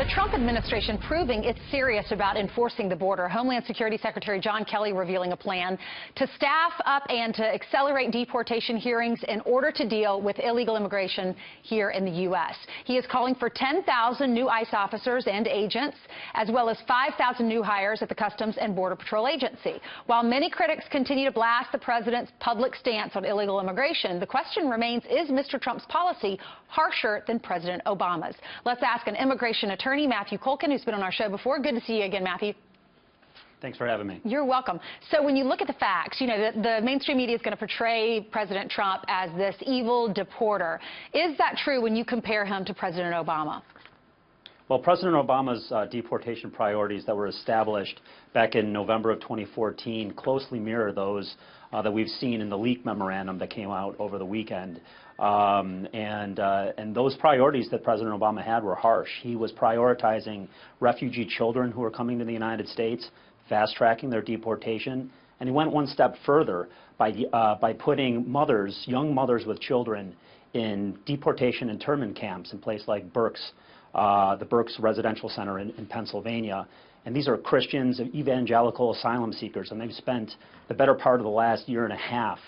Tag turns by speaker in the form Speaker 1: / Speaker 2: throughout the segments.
Speaker 1: Trump administration proving it's serious about enforcing the border. Homeland Security Secretary John Kelly revealing a plan to staff up and to accelerate deportation hearings in order to deal with illegal immigration here in the U.S. He is calling for 10,000 new ICE officers and agents, as well as 5,000 new hires at the Customs and Border Patrol Agency. While many critics continue to blast the president's public stance on illegal immigration, the question remains, is Mr. Trump's policy harsher than President Obama's? Let's ask an immigration attorney, Matthew Colkin, who's been on our show before. Good to see you again, Matthew.
Speaker 2: Thanks for having me.
Speaker 1: You're welcome. So when you look at the facts, you know, the mainstream media is going to portray President Trump as this evil deporter. Is that true when you compare him to President Obama?
Speaker 2: Well, President Obama's deportation priorities that were established back in November of 2014 closely mirror those that we've seen in the leak memorandum that came out over the weekend. And those priorities that President Obama had were harsh. He was prioritizing refugee children who were coming to the United States, fast-tracking their deportation, and he went one step further by putting mothers, young mothers with children, in deportation internment camps in places like Berks, the Berks Residential Center in Pennsylvania. And these are Christians, evangelical asylum seekers, and they've spent the better part of the last year and a half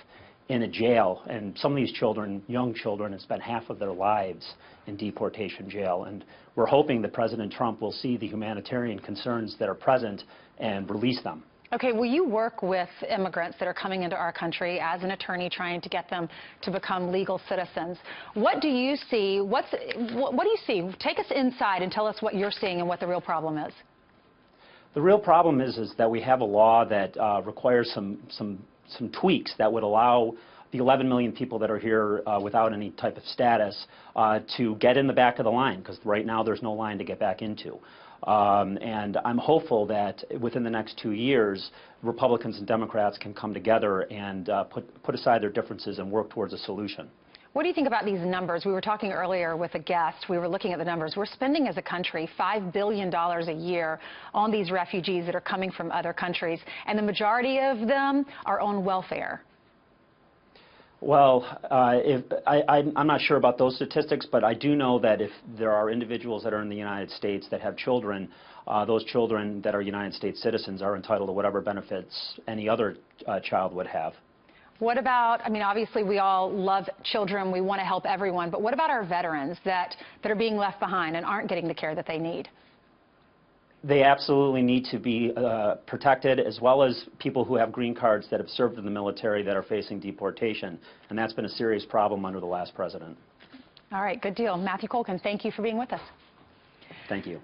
Speaker 2: in a jail. And some of these children, young children, have spent half of their lives in deportation jail. And we're hoping that President Trump will see the humanitarian concerns that are present and release them.
Speaker 1: Okay, will you work with immigrants that are coming into our country as an attorney trying to get them to become legal citizens? What do you see? What do you see? Take us inside and tell us what you're seeing and what the real problem is.
Speaker 2: The real problem is that we have a law that requires some tweaks that would allow the 11 million people that are here without any type of status to get in the back of the line, because right now there's no line to get back into. And I'm hopeful that within the next 2 years, Republicans and Democrats can come together and put aside their differences and work towards a solution.
Speaker 1: What do you think about these numbers? We were talking earlier with a guest. We were looking at the numbers. We're spending as a country $5 billion a year on these refugees that are coming from other countries, and the majority of them are on welfare.
Speaker 2: Well, I'm not sure about those statistics, but I do know that if there are individuals that are in the United States that have children, those children that are United States citizens are entitled to whatever benefits any other child would have.
Speaker 1: What about, I mean, obviously we all love children, we want to help everyone, but what about our veterans that are being left behind and aren't getting the care that they need?
Speaker 2: They absolutely need to be protected, as well as people who have green cards that have served in the military that are facing deportation. And that's been a serious problem under the last president.
Speaker 1: All right, good deal. Matthew Colkin, thank you for being with us.
Speaker 2: Thank you.